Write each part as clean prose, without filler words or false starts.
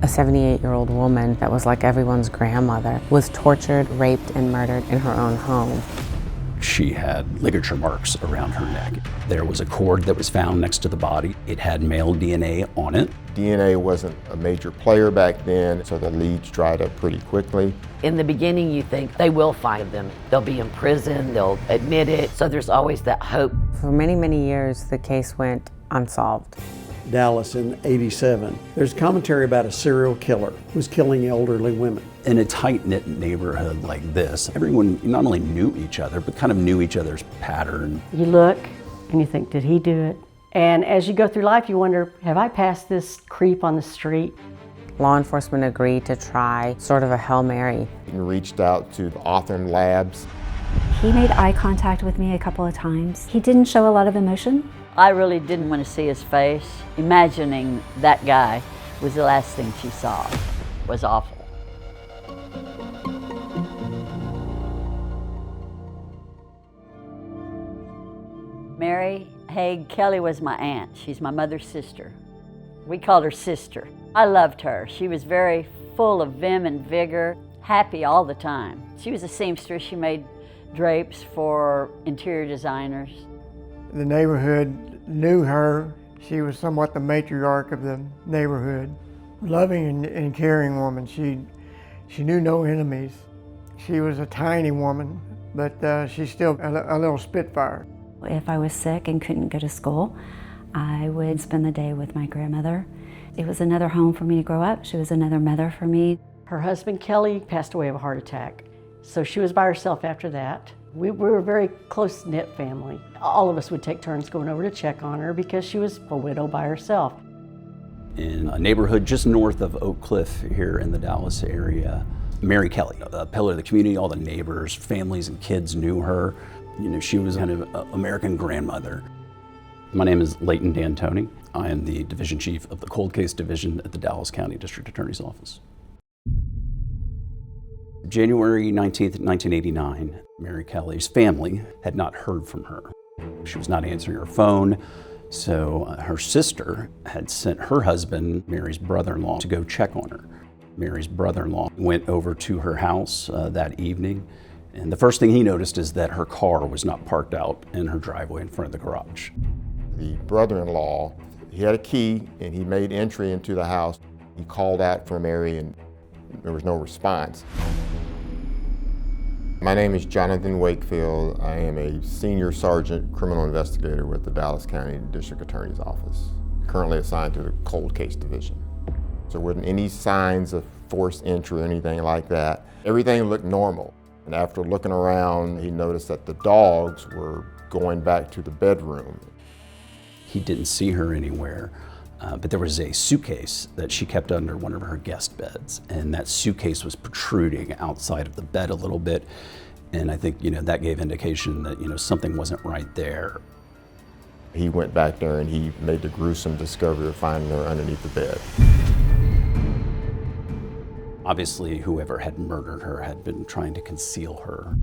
A 78-year-old woman that was like everyone's grandmother was tortured, raped, and murdered in her own home. She had ligature marks around her neck. There was a cord that was found next to the body. It had male DNA on it. DNA wasn't a major player back then, so the leads dried up pretty quickly. In the beginning, you think they will find them. They'll be in prison, they'll admit it, so there's always that hope. For many, many years, the case went unsolved. Dallas in '87. There's commentary about a serial killer who's killing elderly women. In a tight-knit neighborhood like this, everyone not only knew each other, but kind of knew each other's pattern. You look and you think, did he do it? And as you go through life, you wonder, have I passed this creep on the street? Law enforcement agreed to try sort of a Hail Mary. And reached out to the Authorin labs. He made eye contact with me a couple of times. He didn't show a lot of emotion. I really didn't want to see his face. Imagining that guy was the last thing she saw. It was awful. Mary Hague Kelly was my aunt. She's my mother's sister. We called her sister. I loved her. She was very full of vim and vigor, happy all the time. She was a seamstress. She made drapes for interior designers. The neighborhood knew her. She was somewhat the matriarch of the neighborhood. Loving and caring woman. She knew no enemies. She was a tiny woman, but she's still a little spitfire. If I was sick and couldn't go to school, I would spend the day with my grandmother. It was another home for me to grow up. She was another mother for me. Her husband, Kelly, passed away of a heart attack. So she was by herself after that. We were a very close-knit family. All of us would take turns going over to check on her because she was a widow by herself. In a neighborhood just north of Oak Cliff here in the Dallas area, Mary Kelly, a pillar of the community, all the neighbors, families, and kids knew her. You know, she was kind of an American grandmother. My name is Leighton D'Antoni. I am the division chief of the cold case division at the Dallas County District Attorney's Office. January 19th, 1989, Mary Kelly's family had not heard from her. She was not answering her phone, so her sister had sent her husband, Mary's brother-in-law, to go check on her. Mary's brother-in-law went over to her house that evening, and the first thing he noticed is that her car was not parked out in her driveway in front of the garage. The brother-in-law, he had a key and he made entry into the house. He called out for Mary and there was no response. My name is Jonathan Wakefield. I am a senior sergeant criminal investigator with the Dallas County District Attorney's Office, currently assigned to the cold case division. So there wasn't any signs of forced entry or anything like that. Everything looked normal. And after looking around, he noticed that the dogs were going back to the bedroom. He didn't see her anywhere, but there was a suitcase that she kept under one of her guest beds, and that suitcase was protruding outside of the bed a little bit, and I think, that gave indication that, something wasn't right there. He went back there and he made the gruesome discovery of finding her underneath the bed. Obviously, whoever had murdered her had been trying to conceal her.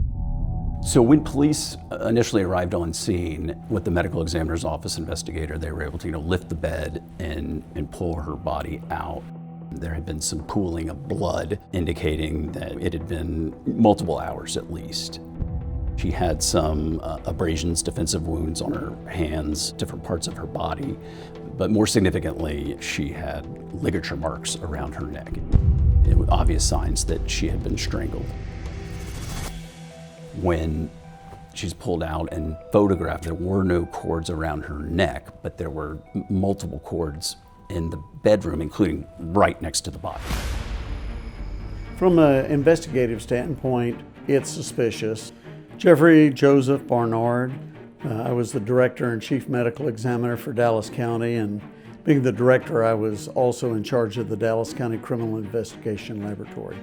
So when police initially arrived on scene with the medical examiner's office investigator, they were able to lift the bed and pull her body out. There had been some pooling of blood indicating that it had been multiple hours at least. She had some abrasions, defensive wounds on her hands, different parts of her body, but more significantly, she had ligature marks around her neck. It was obvious signs that she had been strangled. When she's pulled out and photographed, there were no cords around her neck, but there were multiple cords in the bedroom, including right next to the body. From an investigative standpoint, it's suspicious. Jeffrey Joseph Barnard, I was the director and chief medical examiner for Dallas County, and being the director, I was also in charge of the Dallas County Criminal Investigation Laboratory.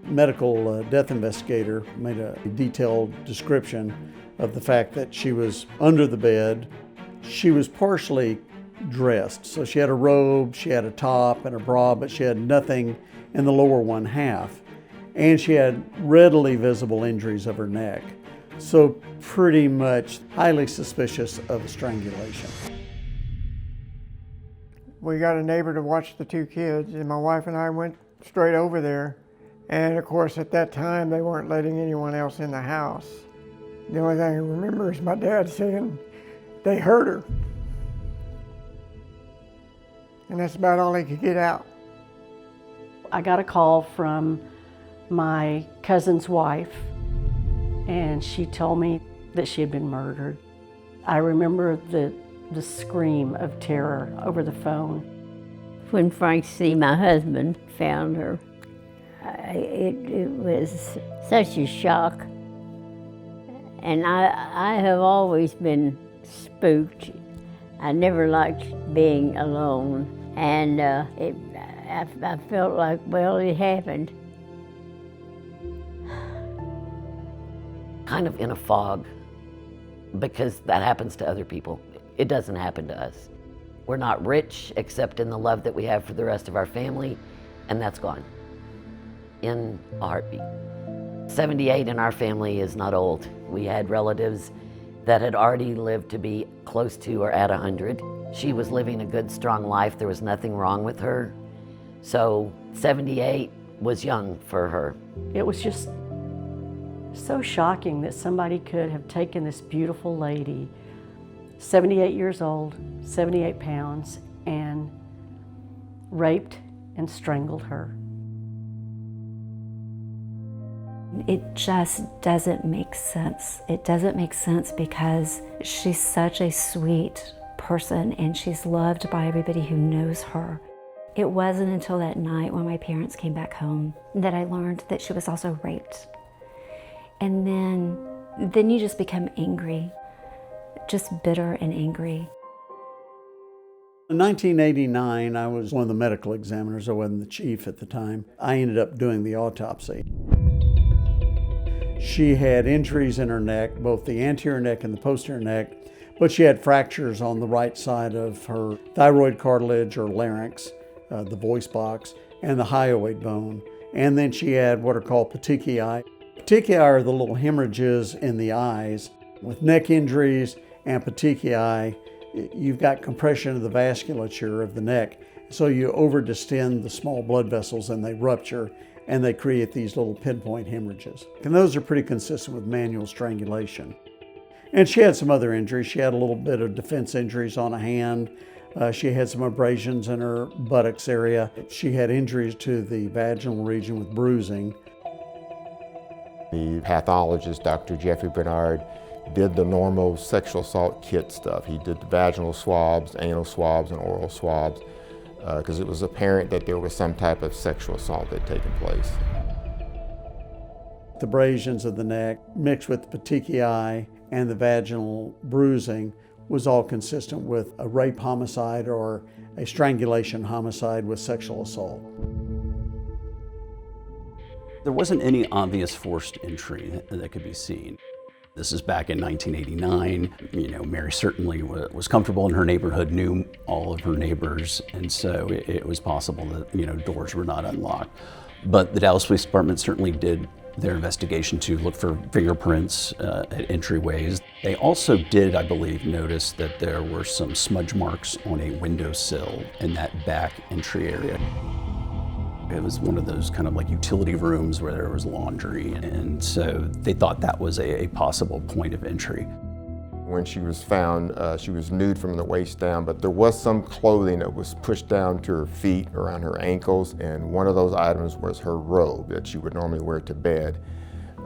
Medical death investigator made a detailed description of the fact that she was under the bed. She was partially dressed, so she had a robe, she had a top and a bra, but she had nothing in the lower one half. And she had readily visible injuries of her neck. So pretty much highly suspicious of a strangulation. We got a neighbor to watch the 2 kids, and my wife and I went straight over there. And of course, at that time, they weren't letting anyone else in the house. The only thing I remember is my dad saying they hurt her. And that's about all he could get out. I got a call from my cousin's wife, and she told me that she had been murdered. I remember the scream of terror over the phone. When Frank C., my husband, found her, it was such a shock. And I have always been spooked. I never liked being alone. And I felt like, well, it happened. Kind of in a fog, because that happens to other people. It doesn't happen to us. We're not rich except in the love that we have for the rest of our family, and that's gone in a heartbeat. 78 in our family is not old. We had relatives that had already lived to be close to or at 100. She was living a good, strong life. There was nothing wrong with her. So 78 was young for her. It was just so shocking that somebody could have taken this beautiful lady, 78 years old, 78 pounds, and raped and strangled her. It just doesn't make sense. It doesn't make sense because she's such a sweet person and she's loved by everybody who knows her. It wasn't until that night when my parents came back home that I learned that she was also raped. And then you just become angry, just bitter and angry. In 1989, I was one of the medical examiners. I wasn't the chief at the time. I ended up doing the autopsy. She had injuries in her neck, both the anterior neck and the posterior neck, but she had fractures on the right side of her thyroid cartilage or larynx, the voice box, and the hyoid bone. And then she had what are called petechiae. Petechiae are the little hemorrhages in the eyes. With neck injuries and petechiae, you've got compression of the vasculature of the neck. So you overdistend the small blood vessels and they rupture and they create these little pinpoint hemorrhages. And those are pretty consistent with manual strangulation. And she had some other injuries. She had a little bit of defense injuries on a hand. She had some abrasions in her buttocks area. She had injuries to the vaginal region with bruising. The pathologist, Dr. Jeffrey Bernard, did the normal sexual assault kit stuff. He did the vaginal swabs, anal swabs, and oral swabs, because it was apparent that there was some type of sexual assault that had taken place. The abrasions of the neck mixed with the petechiae and the vaginal bruising was all consistent with a rape homicide or a strangulation homicide with sexual assault. There wasn't any obvious forced entry that could be seen. This is back in 1989. Mary certainly was comfortable in her neighborhood, knew all of her neighbors, and so it was possible that, doors were not unlocked. But the Dallas Police Department certainly did their investigation to look for fingerprints at entryways. They also did, I believe, notice that there were some smudge marks on a windowsill in that back entry area. It was one of those kind of like utility rooms where there was laundry, and so they thought that was a possible point of entry. When she was found, she was nude from the waist down, but there was some clothing that was pushed down to her feet, around her ankles, and one of those items was her robe that she would normally wear to bed.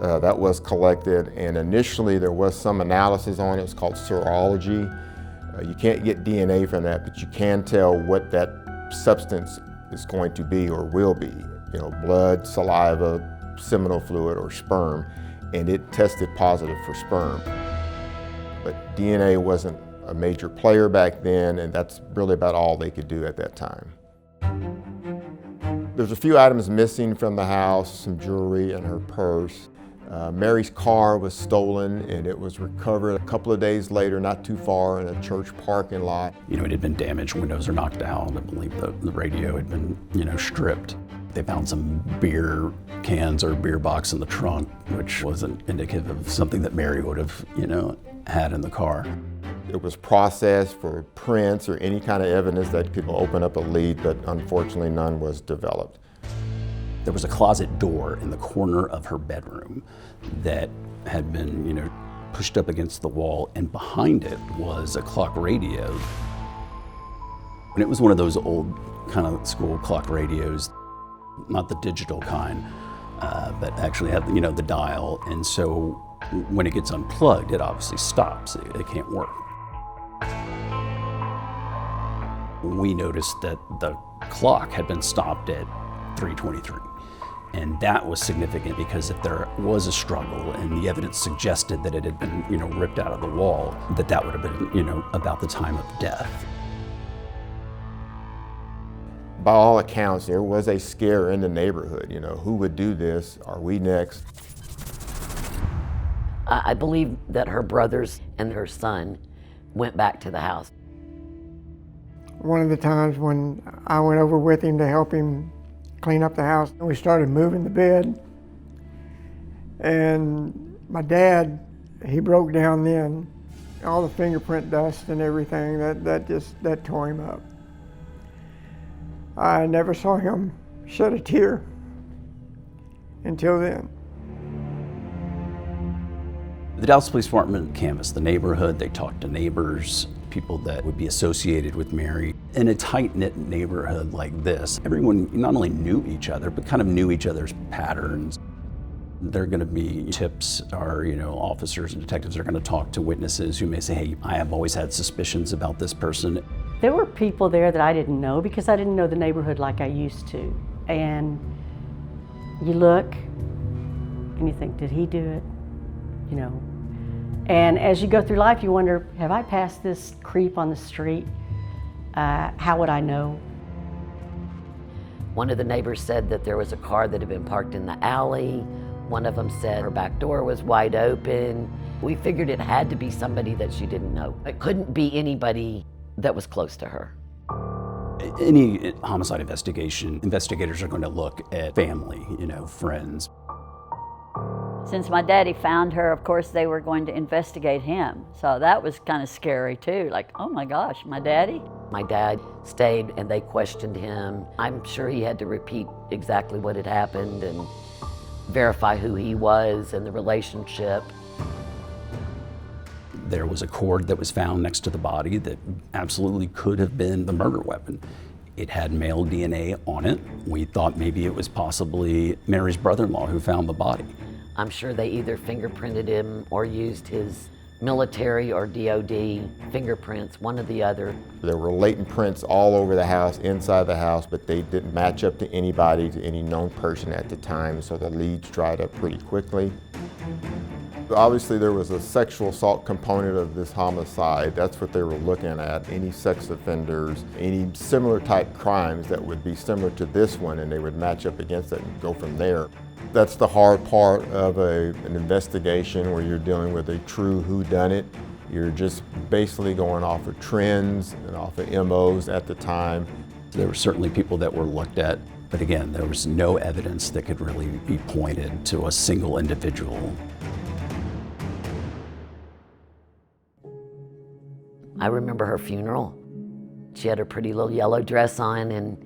That was collected, and initially there was some analysis on it. It's called serology. You can't get DNA from that, but you can tell what that substance is going to be or will be. Blood, saliva, seminal fluid, or sperm, and it tested positive for sperm. But DNA wasn't a major player back then, and that's really about all they could do at that time. There's a few items missing from the house, some jewelry and her purse. Mary's car was stolen, and it was recovered a couple of days later, not too far, in a church parking lot. It had been damaged, windows are knocked out. I believe the radio had been, stripped. They found some beer cans or beer box in the trunk, which wasn't indicative of something that Mary would have, had in the car. It was processed for prints or any kind of evidence that could open up a lead, but unfortunately none was developed. There was a closet door in the corner of her bedroom that had been, pushed up against the wall, and behind it was a clock radio. And it was one of those old kind of school clock radios, not the digital kind, but actually had, the dial. And so when it gets unplugged, it obviously stops. It can't work. We noticed that the clock had been stopped at 3:23. And that was significant because if there was a struggle and the evidence suggested that it had been, ripped out of the wall, that would have been, about the time of death. By all accounts, there was a scare in the neighborhood. Who would do this? Are we next? I believe that her brothers and her son went back to the house. One of the times when I went over with him to help him clean up the house, we started moving the bed. And my dad, he broke down then. All the fingerprint dust and everything, that tore him up. I never saw him shed a tear until then. The Dallas Police Department canvassed the neighborhood. They talked to neighbors, people that would be associated with Mary. In a tight-knit neighborhood like this, everyone not only knew each other, but kind of knew each other's patterns. There are going to be tips, or officers and detectives are going to talk to witnesses who may say, hey, I have always had suspicions about this person. There were people there that I didn't know because I didn't know the neighborhood like I used to. And you look and you think, did he do it? And as you go through life, you wonder, have I passed this creep on the street? How would I know? One of the neighbors said that there was a car that had been parked in the alley. One of them said her back door was wide open. We figured it had to be somebody that she didn't know. It couldn't be anybody that was close to her. Any homicide investigation, investigators are going to look at family, friends. Since my daddy found her, of course, they were going to investigate him. So that was kind of scary too. Like, oh my gosh, my daddy? My dad stayed and they questioned him. I'm sure he had to repeat exactly what had happened and verify who he was and the relationship. There was a cord that was found next to the body that absolutely could have been the murder weapon. It had male DNA on it. We thought maybe it was possibly Mary's brother-in-law who found the body. I'm sure they either fingerprinted him or used his military or DOD fingerprints, one or the other. There were latent prints all over the house, inside the house, but they didn't match up to anybody, to any known person at the time, so the leads dried up pretty quickly. Obviously, there was a sexual assault component of this homicide. That's what they were looking at. Any sex offenders, any similar type crimes that would be similar to this one, and they would match up against it and go from there. That's the hard part of an investigation where you're dealing with a true whodunit. You're just basically going off of trends and off of MOs at the time. There were certainly people that were looked at, but again, there was no evidence that could really be pointed to a single individual. I remember her funeral. She had her pretty little yellow dress on and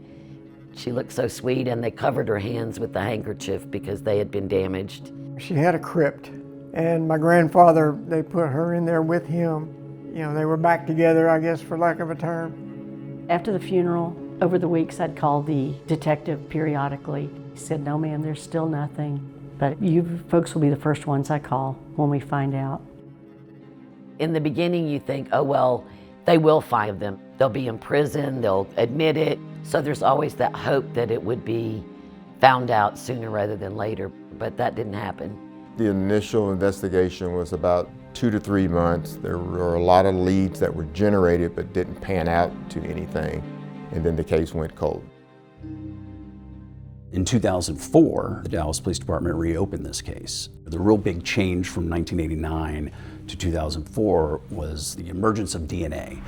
she looked so sweet, and they covered her hands with the handkerchief because they had been damaged. She had a crypt, and my grandfather, they put her in there with him. They were back together, I guess, for lack of a term. After the funeral, over the weeks, I'd call the detective periodically. He said, no, ma'am, there's still nothing. But you folks will be the first ones I call when we find out. In the beginning, you think, oh, well, they will find them. They'll be in prison, they'll admit it. So there's always that hope that it would be found out sooner rather than later, but that didn't happen. The initial investigation was about 2 to 3 months. There were a lot of leads that were generated but didn't pan out to anything, and then the case went cold. In 2004, the Dallas Police Department reopened this case. The real big change from 1989 to 2004 was the emergence of DNA.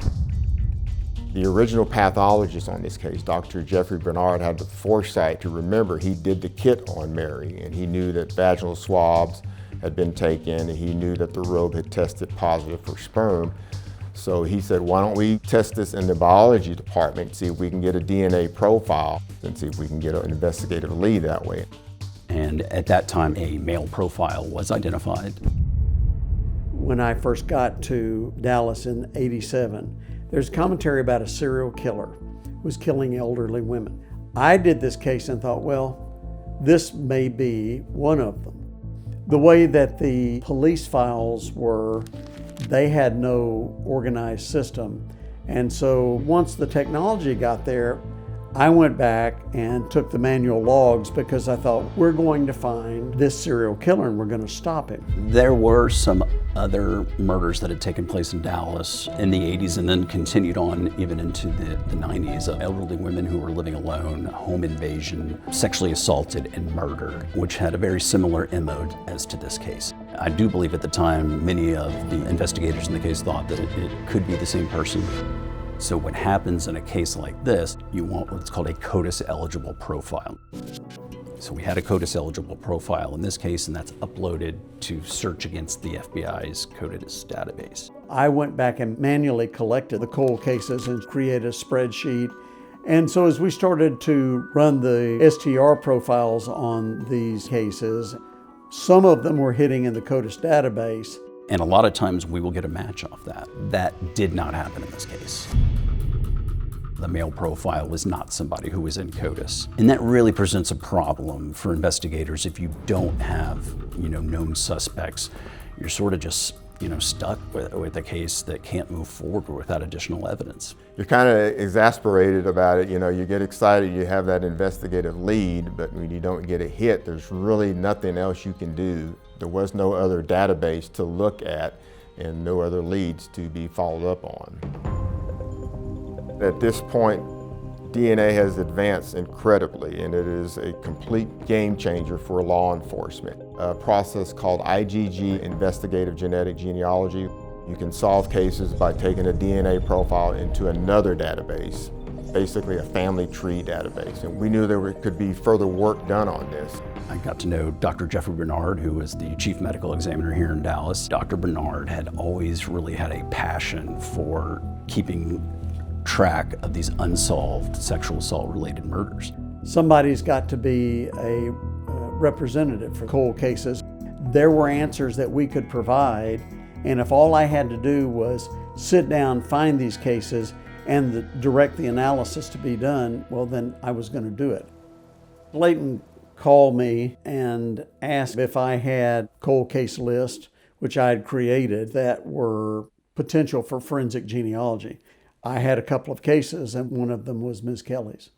The original pathologist on this case, Dr. Jeffrey Bernard, had the foresight to remember he did the kit on Mary, and he knew that vaginal swabs had been taken, and he knew that the robe had tested positive for sperm. So he said, why don't we test this in the biology department, see if we can get a DNA profile and see if we can get an investigative lead that way. And at that time, a male profile was identified. When I first got to Dallas in '87, there's commentary about a serial killer who was killing elderly women. I did this case and thought, well, this may be one of them. The way that the police files were, they had no organized system. And so once the technology got there, I went back and took the manual logs because I thought, we're going to find this serial killer and we're going to stop him. There were some other murders that had taken place in Dallas in the 80s and then continued on even into the 90s of elderly women who were living alone, home invasion, sexually assaulted and murdered, which had a very similar MO as to this case. I do believe at the time many of the investigators in the case thought that it could be the same person. So what happens in a case like this, you want what's called a CODIS-eligible profile. So we had a CODIS-eligible profile in this case, and that's uploaded to search against the FBI's CODIS database. I went back and manually collected the cold cases and created a spreadsheet. And so as we started to run the STR profiles on these cases, some of them were hitting in the CODIS database. And a lot of times we will get a match off that. That did not happen in this case. The male profile was not somebody who was in CODIS. And that really presents a problem for investigators if you don't have, known suspects. You're sort of just, stuck with a case that can't move forward without additional evidence. You're kind of exasperated about it. You get excited, you have that investigative lead, but when you don't get a hit, there's really nothing else you can do. There was no other database to look at and no other leads to be followed up on. At this point, DNA has advanced incredibly, and it is a complete game changer for law enforcement. A process called IgG, investigative genetic genealogy. You can solve cases by taking a DNA profile into another database, basically a family tree database. And we knew there could be further work done on this. I got to know Dr. Jeffrey Bernard, who was the chief medical examiner here in Dallas. Dr. Bernard had always really had a passion for keeping track of these unsolved sexual assault related murders. Somebody's got to be a representative for cold cases. There were answers that we could provide, and if all I had to do was sit down, find these cases, and direct the analysis to be done, well, then I was going to do it. Leighton called me and asked if I had cold case list, which I had created, that were potential for forensic genealogy. I had a couple of cases, and one of them was Ms. Kelly's.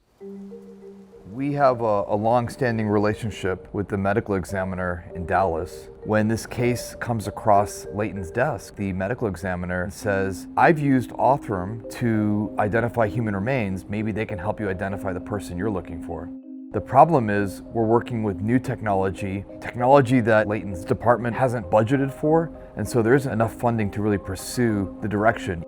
We have a long-standing relationship with the medical examiner in Dallas. When this case comes across Leighton's desk, the medical examiner says, I've used Othram to identify human remains. Maybe they can help you identify the person you're looking for. The problem is we're working with new technology that Leighton's department hasn't budgeted for, and so there isn't enough funding to really pursue the direction.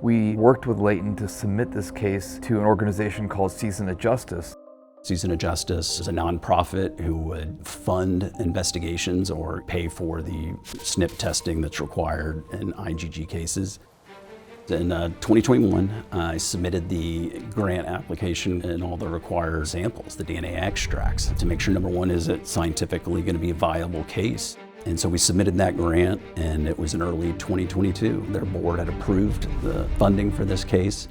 We worked with Leighton to submit this case to an organization called Season of Justice. Season of Justice is a nonprofit who would fund investigations or pay for the SNP testing that's required in IgG cases. In 2021, I submitted the grant application and all the required samples, the DNA extracts, to make sure, number one, is it scientifically going to be a viable case? And so we submitted that grant, and it was in early 2022. Their board had approved the funding for this case.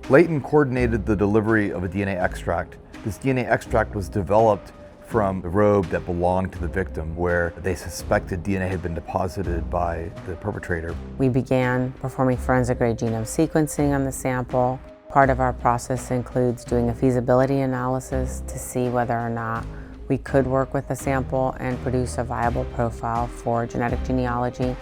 Leighton coordinated the delivery of a DNA extract. This DNA extract was developed from the robe that belonged to the victim, where they suspected DNA had been deposited by the perpetrator. We began performing forensic-grade genome sequencing on the sample. Part of our process includes doing a feasibility analysis to see whether or not we could work with the sample and produce a viable profile for genetic genealogy.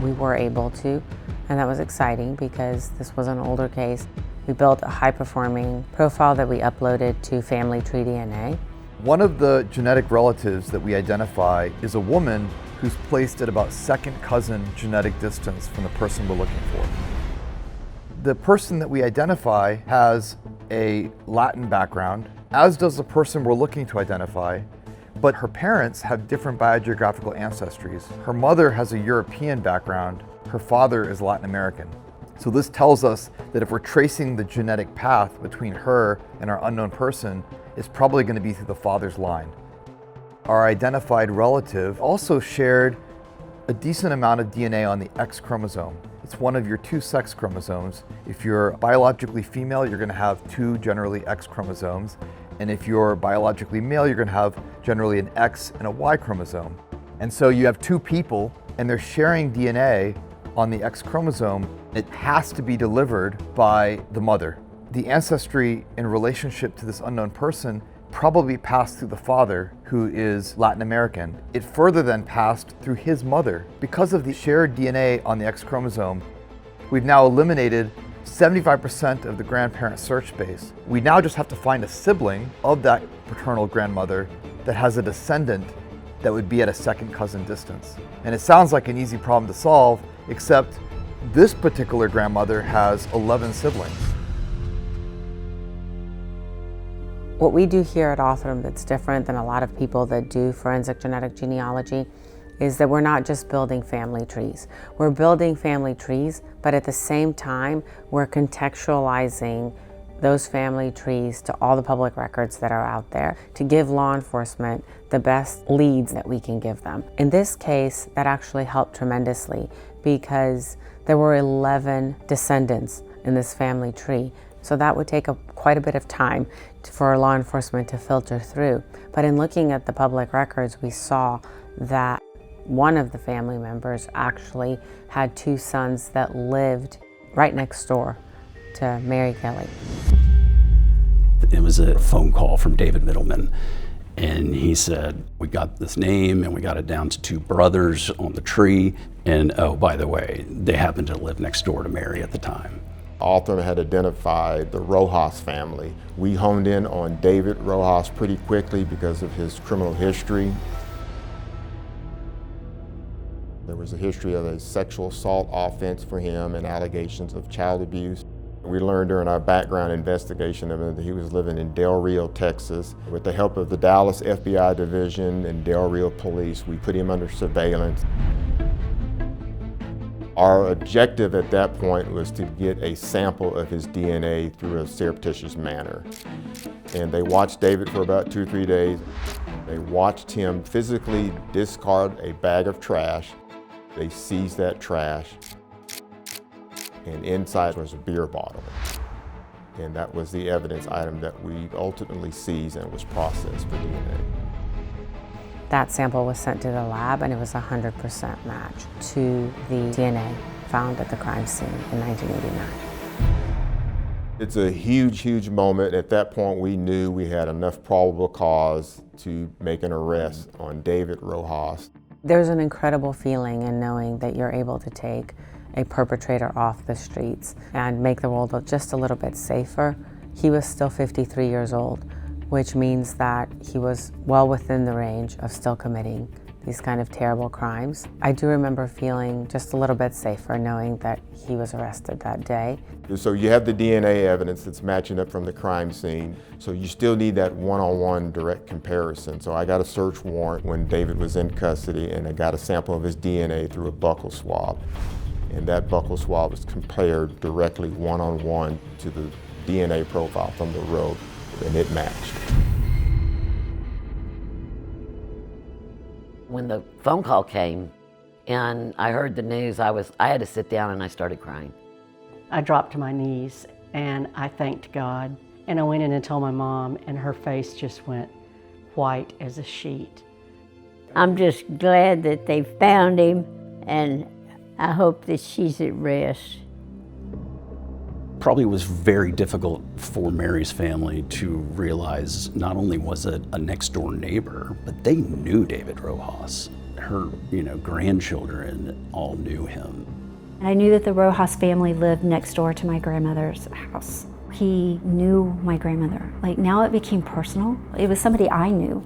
We were able to, and that was exciting because this was an older case. We built a high-performing profile that we uploaded to Family Tree DNA. One of the genetic relatives that we identify is a woman who's placed at about second cousin genetic distance from the person we're looking for. The person that we identify has a Latin background, as does the person we're looking to identify, but her parents have different biogeographical ancestries. Her mother has a European background, her father is Latin American. So this tells us that if we're tracing the genetic path between her and our unknown person, it's probably going to be through the father's line. Our identified relative also shared a decent amount of DNA on the X chromosome. It's one of your 2 sex chromosomes. If you're biologically female, you're going to have 2 generally X chromosomes. And if you're biologically male, you're going to have generally an X and a Y chromosome. And so you have 2 people and they're sharing DNA on the X chromosome. It has to be delivered by the mother. The ancestry in relationship to this unknown person probably passed through the father, who is Latin American. It further then passed through his mother. Because of the shared DNA on the X chromosome, we've now eliminated 75% of the grandparent search space. We now just have to find a sibling of that paternal grandmother that has a descendant that would be at a second cousin distance. And it sounds like an easy problem to solve, except this particular grandmother has 11 siblings. What we do here at Othram that's different than a lot of people that do forensic genetic genealogy is that we're not just building family trees. We're building family trees, but at the same time, we're contextualizing those family trees to all the public records that are out there to give law enforcement the best leads that we can give them. In this case, that actually helped tremendously because there were 11 descendants in this family tree. So that would take quite a bit of time for law enforcement to filter through. But in looking at the public records, we saw that one of the family members actually had 2 sons that lived right next door to Mary Kelly. It was a phone call from David Mittelman, and he said, we got this name and we got it down to 2 brothers on the tree, and oh, by the way, they happened to live next door to Mary at the time. Othram had identified the Rojas family. We honed in on David Rojas pretty quickly because of his criminal history. There was a history of a sexual assault offense for him and allegations of child abuse. We learned during our background investigation of him that he was living in Del Rio, Texas. With the help of the Dallas FBI division and Del Rio police, we put him under surveillance. Our objective at that point was to get a sample of his DNA through a surreptitious manner. And they watched David for about 2 or 3 days. They watched him physically discard a bag of trash. They seized that trash, and inside was a beer bottle. And that was the evidence item that we ultimately seized and was processed for DNA. That sample was sent to the lab and it was 100% match to the DNA found at the crime scene in 1989. It's a huge, huge moment. At that point, we knew we had enough probable cause to make an arrest on David Rojas. There's an incredible feeling in knowing that you're able to take a perpetrator off the streets and make the world just a little bit safer. He was still 53 years old, which means that he was well within the range of still committing these kind of terrible crimes. I do remember feeling just a little bit safer knowing that he was arrested that day. So you have the DNA evidence that's matching up from the crime scene, so you still need that one-on-one direct comparison. So I got a search warrant when David was in custody, and I got a sample of his DNA through a buccal swab. And that buccal swab was compared directly one-on-one to the DNA profile from the road, and it matched. When the phone call came and I heard the news, I had to sit down and I started crying. I dropped to my knees and I thanked God. And I went in and told my mom, and her face just went white as a sheet. I'm just glad that they found him, and I hope that she's at rest. Probably was very difficult for Mary's family to realize not only was it a next door neighbor, but they knew David Rojas. Her, grandchildren all knew him. I knew that the Rojas family lived next door to my grandmother's house. He knew my grandmother. Like, now it became personal. It was somebody I knew.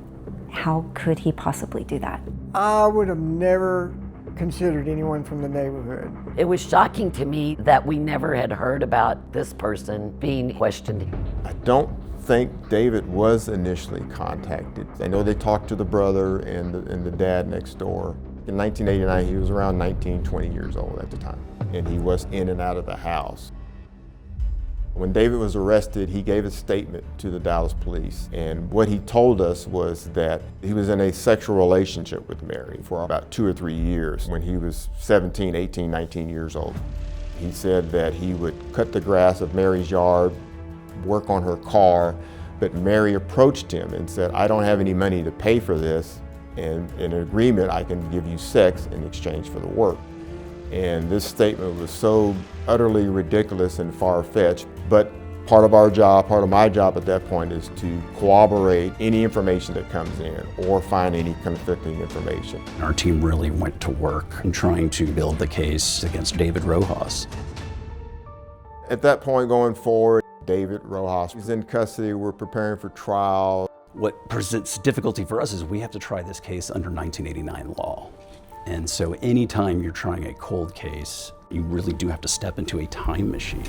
How could he possibly do that? I would have never considered anyone from the neighborhood. It was shocking to me that we never had heard about this person being questioned. I don't think David was initially contacted. I know they talked to the brother and the dad next door, In 1989, he was around 19, 20 years old at the time, and he was in and out of the house. When David was arrested, he gave a statement to the Dallas police, and what he told us was that he was in a sexual relationship with Mary for about 2 or 3 years when he was 17, 18, 19 years old. He said that he would cut the grass of Mary's yard, work on her car, but Mary approached him and said, "I don't have any money to pay for this, and in agreement I can give you sex in exchange for the work." And this statement was so utterly ridiculous and far-fetched, but part of our job, part of my job at that point, is to corroborate any information that comes in or find any conflicting information. Our team really went to work in trying to build the case against David Rojas. At that point going forward, David Rojas is in custody. We're preparing for trial. What presents difficulty for us is we have to try this case under 1989 law. And so anytime you're trying a cold case, you really do have to step into a time machine.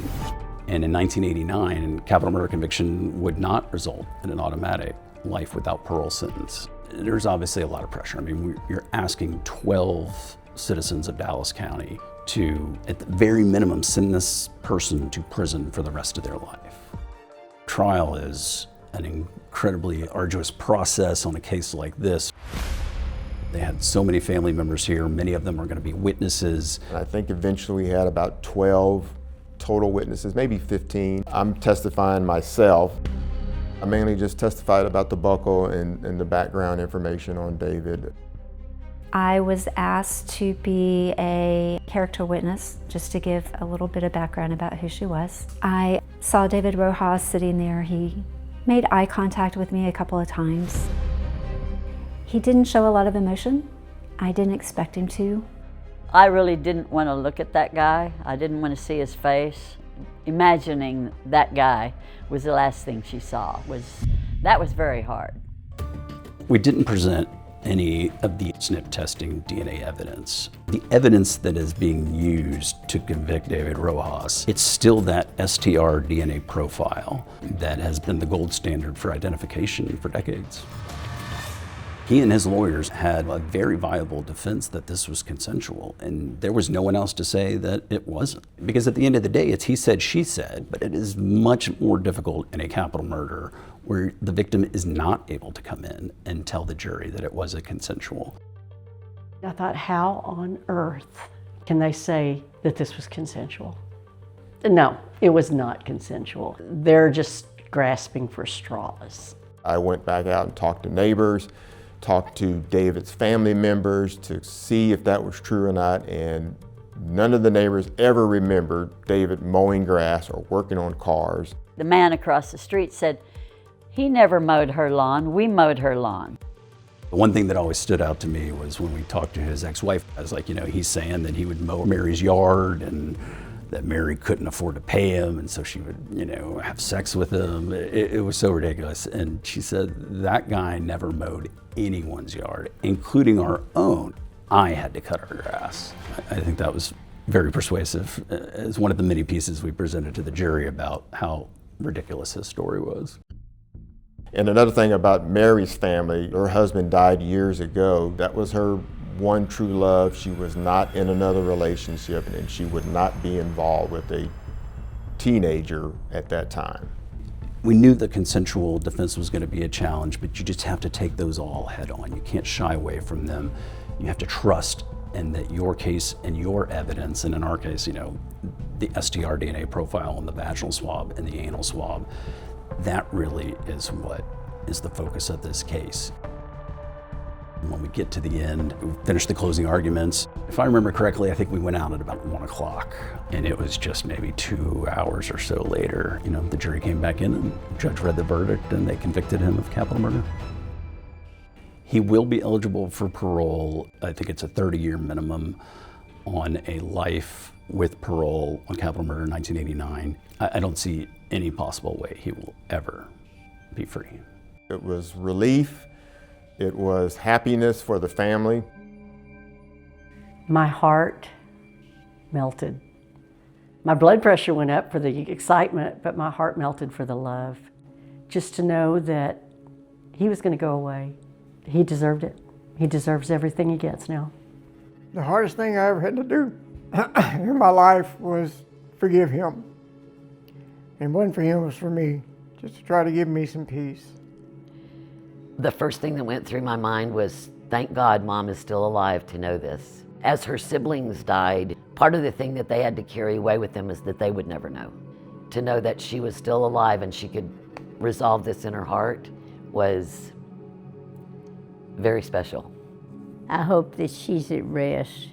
And in 1989, capital murder conviction would not result in an automatic life without parole sentence. There's obviously a lot of pressure. I mean, you're asking 12 citizens of Dallas County to, at the very minimum, send this person to prison for the rest of their life. Trial is an incredibly arduous process on a case like this. They had so many family members here. Many of them are going to be witnesses. I think eventually we had about 12 total witnesses, maybe 15. I'm testifying myself. I mainly just testified about the buckle and the background information on David. I was asked to be a character witness, just to give a little bit of background about who she was. I saw David Rojas sitting there. He made eye contact with me a couple of times. He didn't show a lot of emotion. I didn't expect him to. I really didn't want to look at that guy. I didn't want to see his face. Imagining that guy was the last thing she saw. That was very hard. We didn't present any of the SNP testing DNA evidence. The evidence that is being used to convict David Rojas, it's still that STR DNA profile that has been the gold standard for identification for decades. He and his lawyers had a very viable defense that this was consensual, and there was no one else to say that it wasn't. Because at the end of the day, it's he said, she said, but it is much more difficult in a capital murder where the victim is not able to come in and tell the jury that it was a consensual. I thought, how on earth can they say that this was consensual? No, it was not consensual. They're just grasping for straws. I went back out and talked to neighbors, talked to David's family members to see if that was true or not, and none of the neighbors ever remembered David mowing grass or working on cars. The man across the street said, "He never mowed her lawn, we mowed her lawn." The one thing that always stood out to me was when we talked to his ex-wife. I was like, he's saying that he would mow Mary's yard and that Mary couldn't afford to pay him, and so she would, have sex with him. It was so ridiculous. And she said, that guy never mowed anyone's yard, including our own. I had to cut our grass. I think that was very persuasive as one of the many pieces we presented to the jury about how ridiculous his story was. And another thing about Mary's family, her husband died years ago. That was her one true love. She was not in another relationship, and she would not be involved with a teenager at that time. We knew the consensual defense was going to be a challenge, but you just have to take those all head on. You can't shy away from them. You have to trust in that your case and your evidence, and in our case, the STR DNA profile and the vaginal swab and the anal swab, that really is what is the focus of this case. When we get to the end, we finish the closing arguments. If I remember correctly, I think we went out at about 1 o'clock, and it was just maybe 2 hours or so later. The jury came back in, and the judge read the verdict, and they convicted him of capital murder. He will be eligible for parole. I think it's a 30-year minimum on a life with parole on capital murder in 1989. I don't see any possible way he will ever be free. It was relief. It was happiness for the family. My heart melted. My blood pressure went up for the excitement, but my heart melted for the love. Just to know that he was going to go away. He deserved it. He deserves everything he gets now. The hardest thing I ever had to do in my life was forgive him. And it wasn't for him, it was for me, just to try to give me some peace. The first thing that went through my mind was, thank God Mom is still alive to know this. As her siblings died, part of the thing that they had to carry away with them is that they would never know. To know that she was still alive and she could resolve this in her heart was very special. I hope that she's at rest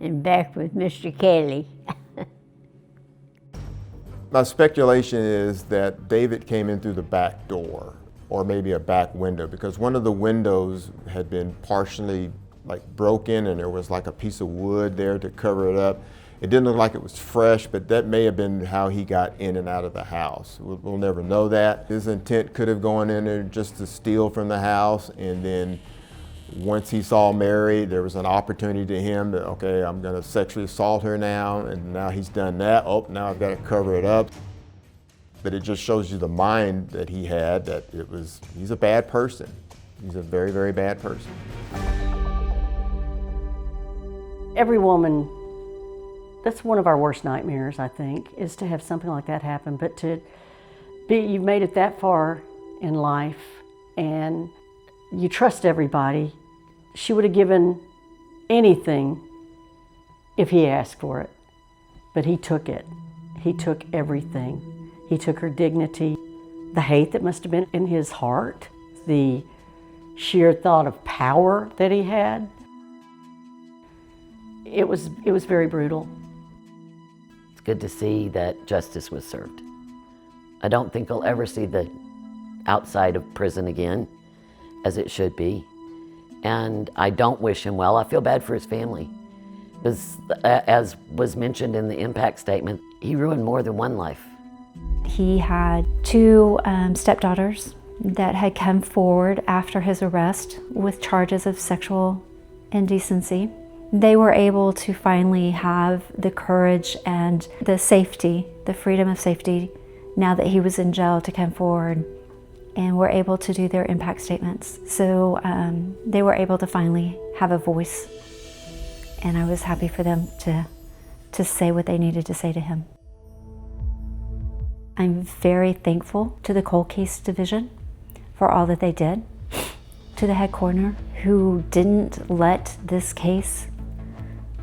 and back with Mr. Kelly. My speculation is that David came in through the back door, or maybe a back window, because one of the windows had been partially broken and there was like a piece of wood there to cover it up. It didn't look like it was fresh, but that may have been how he got in and out of the house. We'll never know that. His intent could have gone in there just to steal from the house, and then once he saw Mary, there was an opportunity to him that, okay, I'm gonna sexually assault her now, and now he's done that. Oh, now I've got to cover it up. But it just shows you the mind that he had, that he's a bad person. He's a very, very bad person. Every woman, that's one of our worst nightmares, I think, is to have something like that happen. But you've made it that far in life and you trust everybody. She would have given anything if he asked for it, but he took it. He took everything. He took her dignity, the hate that must have been in his heart, the sheer thought of power that he had. It was very brutal. It's good to see that justice was served. I don't think he'll ever see the outside of prison again, as it should be. And I don't wish him well. I feel bad for his family. Because, as was mentioned in the impact statement, he ruined more than one life. He had two stepdaughters that had come forward after his arrest with charges of sexual indecency. They were able to finally have the courage and the safety, the freedom of safety, now that he was in jail, to come forward, and were able to do their impact statements. So they were able to finally have a voice, and I was happy for them to say what they needed to say to him. I'm very thankful to the Cold Case Division for all that they did, to the head coroner who didn't let this case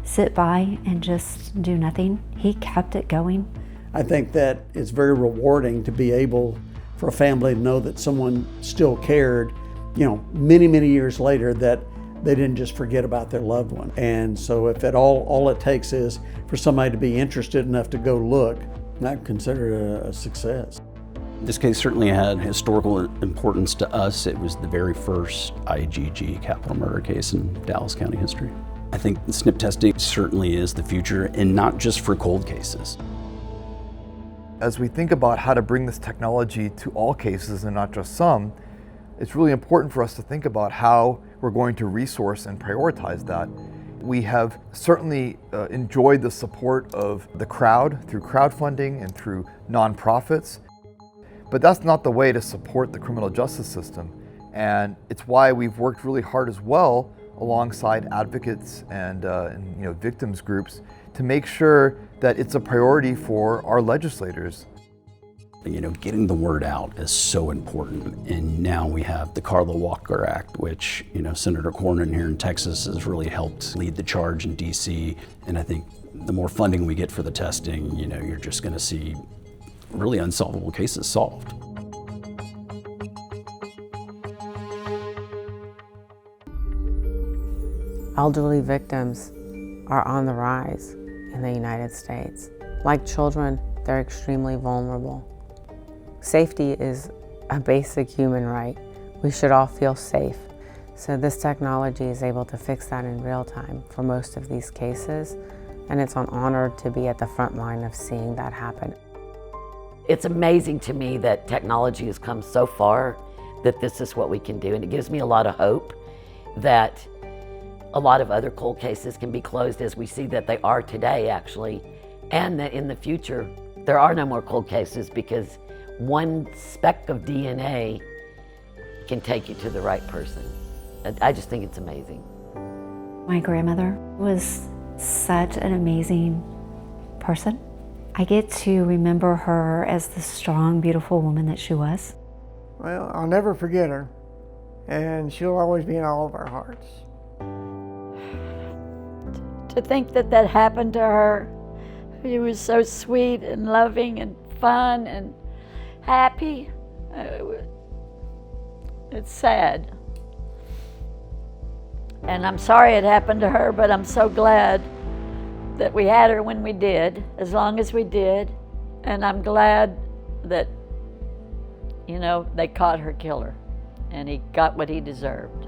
sit by and just do nothing. He kept it going. I think that it's very rewarding to be able for a family to know that someone still cared, many, many years later, that they didn't just forget about their loved one. And so if at all it takes is for somebody to be interested enough to go look, I consider it a success. This case certainly had historical importance to us. It was the very first IGG capital murder case in Dallas County history. I think SNP testing certainly is the future, and not just for cold cases. As we think about how to bring this technology to all cases and not just some, it's really important for us to think about how we're going to resource and prioritize that. We have certainly enjoyed the support of the crowd through crowdfunding and through nonprofits, but that's not the way to support the criminal justice system. And it's why we've worked really hard as well alongside advocates and victims groups to make sure that it's a priority for our legislators. Getting the word out is so important. And now we have the Carla Walker Act, which, Senator Cornyn here in Texas has really helped lead the charge in DC. And I think the more funding we get for the testing, you're just going to see really unsolvable cases solved. Elderly victims are on the rise in the United States. Like children, they're extremely vulnerable. Safety is a basic human right. We should all feel safe. So this technology is able to fix that in real time for most of these cases, and it's an honor to be at the front line of seeing that happen. It's amazing to me that technology has come so far that this is what we can do, and it gives me a lot of hope that a lot of other cold cases can be closed as we see that they are today, actually, and that in the future there are no more cold cases because one speck of DNA can take you to the right person. I just think it's amazing. My grandmother was such an amazing person. I get to remember her as the strong, beautiful woman that she was. Well, I'll never forget her, and she'll always be in all of our hearts. To think that that happened to her, she was so sweet and loving and fun and happy. It's sad. And I'm sorry it happened to her, but I'm so glad that we had her when we did, as long as we did. And I'm glad that, you know, they caught her killer and he got what he deserved.